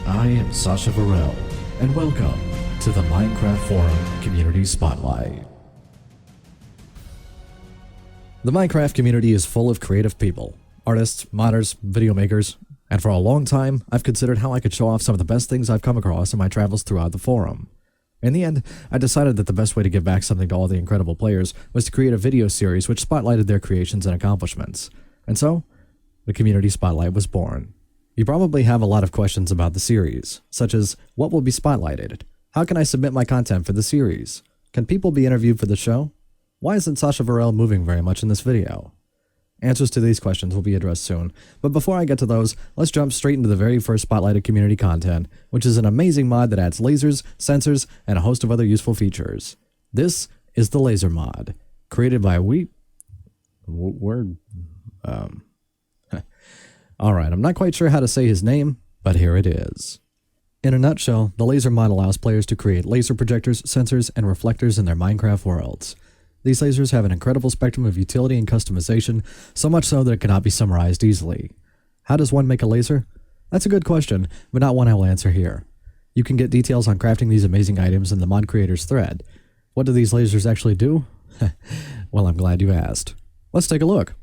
I am Sasha Varel, and welcome to the Minecraft Forum Community Spotlight. The Minecraft community is full of creative people, artists, modders, video makers, and for a long time, I've considered how I could show off some of the best things I've come across in my travels throughout the forum. In the end, I decided that the best way to give back something to all the incredible players was to create a video series which spotlighted their creations and accomplishments. And so, the Community Spotlight was born. You probably have a lot of questions about the series, such as, what will be spotlighted? How can I submit my content for the series? Can people be interviewed for the show? Why isn't Sasha Varel moving very much in this video? Answers to these questions will be addressed soon, but before I get to those, let's jump straight into the very first spotlighted community content, which is an amazing mod that adds lasers, sensors, and a host of other useful features. This is the Laser mod, created by Alright, I'm not quite sure how to say his name, but here it is. In a nutshell, the Laser mod allows players to create laser projectors, sensors, and reflectors in their Minecraft worlds. These lasers have an incredible spectrum of utility and customization, so much so that it cannot be summarized easily. How does one make a laser? That's a good question, but not one I will answer here. You can get details on crafting these amazing items in the mod creators thread. What do these lasers actually do? Well, I'm glad you asked. Let's take a look.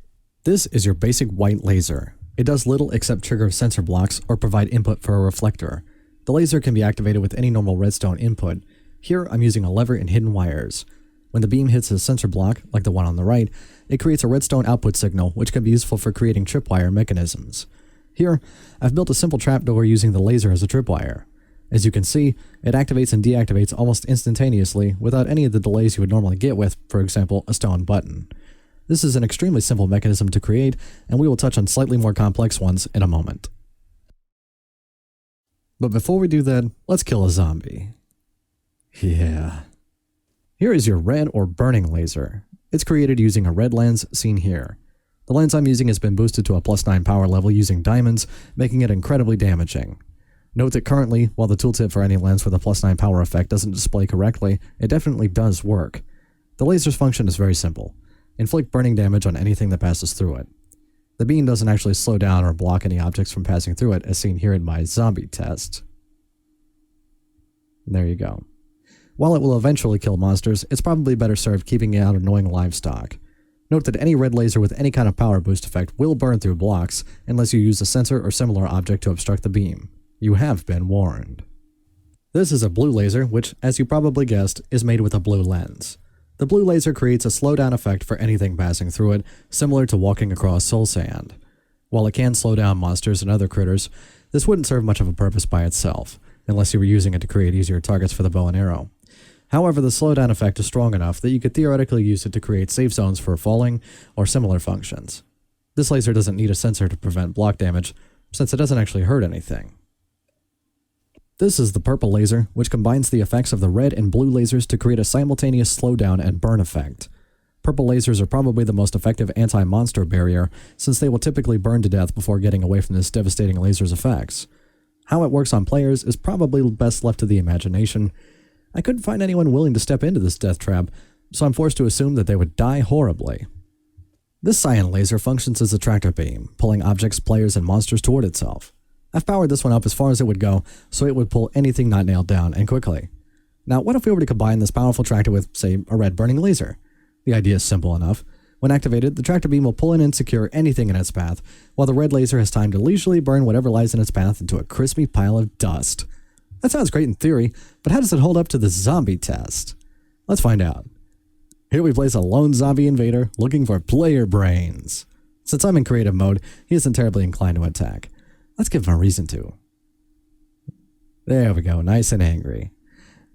This is your basic white laser. It does little except trigger sensor blocks or provide input for a reflector. The laser can be activated with any normal redstone input. Here I'm using a lever and hidden wires. When the beam hits a sensor block, like the one on the right, it creates a redstone output signal which can be useful for creating tripwire mechanisms. Here, I've built a simple trapdoor using the laser as a tripwire. As you can see, it activates and deactivates almost instantaneously without any of the delays you would normally get with, for example, a stone button. This is an extremely simple mechanism to create, and we will touch on slightly more complex ones in a moment. But before we do that, let's kill a zombie. Yeah. Here is your red or burning laser. It's created using a red lens, seen here. The lens I'm using has been boosted to a +9 power level using diamonds, making it incredibly damaging. Note that currently, while the tooltip for any lens with a +9 power effect doesn't display correctly, it definitely does work. The laser's function is very simple. Inflict burning damage on anything that passes through it. The beam doesn't actually slow down or block any objects from passing through it, as seen here in my zombie test. There you go. While it will eventually kill monsters, it's probably better served keeping out annoying livestock. Note that any red laser with any kind of power boost effect will burn through blocks, unless you use a sensor or similar object to obstruct the beam. You have been warned. This is a blue laser, which, as you probably guessed, is made with a blue lens. The blue laser creates a slowdown effect for anything passing through it, similar to walking across soul sand. While it can slow down monsters and other critters, this wouldn't serve much of a purpose by itself, unless you were using it to create easier targets for the bow and arrow. However, the slowdown effect is strong enough that you could theoretically use it to create safe zones for falling or similar functions. This laser doesn't need a sensor to prevent block damage, since it doesn't actually hurt anything. This is the purple laser, which combines the effects of the red and blue lasers to create a simultaneous slowdown and burn effect. Purple lasers are probably the most effective anti-monster barrier, since they will typically burn to death before getting away from this devastating laser's effects. How it works on players is probably best left to the imagination. I couldn't find anyone willing to step into this death trap, so I'm forced to assume that they would die horribly. This Cyan Laser functions as a tractor beam, pulling objects, players, and monsters toward itself. I've powered this one up as far as it would go, so it would pull anything not nailed down, and quickly. Now, what if we were to combine this powerful tractor with, say, a red burning laser? The idea is simple enough. When activated, the tractor beam will pull in and secure anything in its path, while the red laser has time to leisurely burn whatever lies in its path into a crispy pile of dust. That sounds great in theory, but how does it hold up to the zombie test? Let's find out. Here we place a lone zombie invader looking for player brains. Since I'm in creative mode, he isn't terribly inclined to attack. Let's give him a reason to. There we go, nice and angry.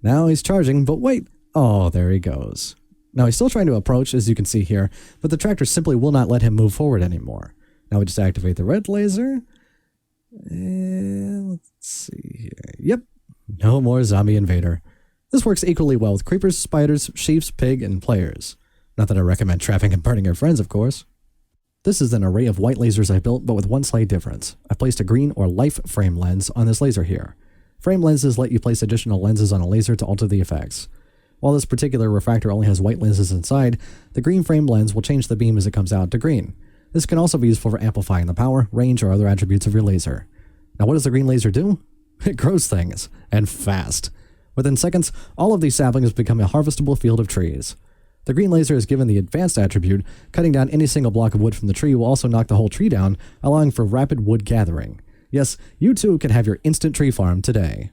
Now he's charging, but wait! Oh, there he goes. Now he's still trying to approach, as you can see here, but the tractor simply will not let him move forward anymore. Now we just activate the red laser. And let's see here. Yep, no more zombie invader. This works equally well with creepers, spiders, sheeps, pig, and players. Not that I recommend trapping and burning your friends, of course. This is an array of white lasers I built, but with one slight difference. I've placed a green or life frame lens on this laser here. Frame lenses let you place additional lenses on a laser to alter the effects. While this particular refractor only has white lenses inside, the green frame lens will change the beam as it comes out to green. This can also be useful for amplifying the power, range, or other attributes of your laser. Now what does the green laser do? It grows things, and fast. Within seconds, all of these saplings become a harvestable field of trees. The green laser is given the advanced attribute, cutting down any single block of wood from the tree will also knock the whole tree down, allowing for rapid wood gathering. Yes, you too can have your instant tree farm today.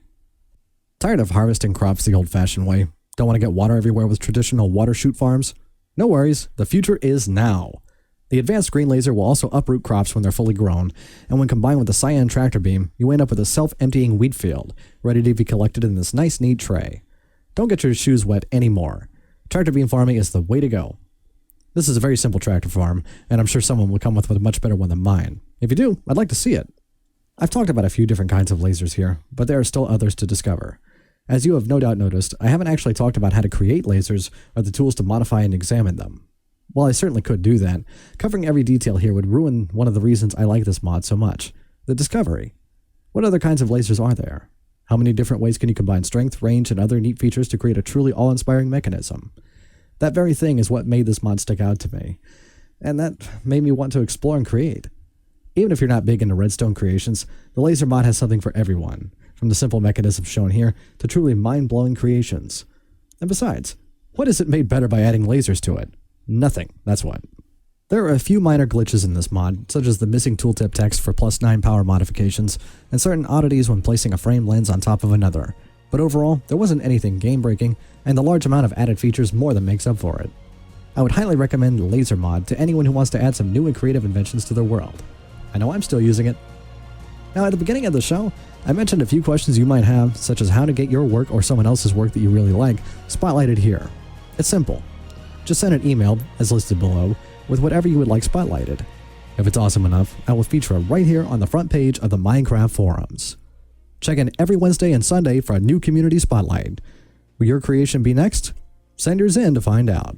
Tired of harvesting crops the old-fashioned way? Don't want to get water everywhere with traditional water chute farms? No worries, the future is now. The advanced green laser will also uproot crops when they're fully grown, and when combined with the Cyan tractor beam, you end up with a self-emptying wheat field, ready to be collected in this nice neat tray. Don't get your shoes wet anymore. Tractor beam farming is the way to go. This is a very simple tractor farm, and I'm sure someone will come with a much better one than mine. If you do, I'd like to see it. I've talked about a few different kinds of lasers here, but there are still others to discover. As you have no doubt noticed, I haven't actually talked about how to create lasers or the tools to modify and examine them. While I certainly could do that, covering every detail here would ruin one of the reasons I like this mod so much: the discovery. What other kinds of lasers are there? How many different ways can you combine strength, range, and other neat features to create a truly awe-inspiring mechanism? That very thing is what made this mod stick out to me, and that made me want to explore and create. Even if you're not big into redstone creations, the laser mod has something for everyone, from the simple mechanisms shown here to truly mind-blowing creations. And besides, what is it made better by adding lasers to it? Nothing, that's what. There are a few minor glitches in this mod, such as the missing tooltip text for +9 power modifications, and certain oddities when placing a frame lens on top of another. But overall, there wasn't anything game-breaking, and the large amount of added features more than makes up for it. I would highly recommend Laser Mod to anyone who wants to add some new and creative inventions to their world. I know I'm still using it. Now, at the beginning of the show, I mentioned a few questions you might have, such as how to get your work or someone else's work that you really like spotlighted here. It's simple. Just send an email, as listed below, with whatever you would like spotlighted. If it's awesome enough, I will feature it right here on the front page of the Minecraft forums. Check in every Wednesday and Sunday for a new community spotlight. Will your creation be next? Send yours in to find out.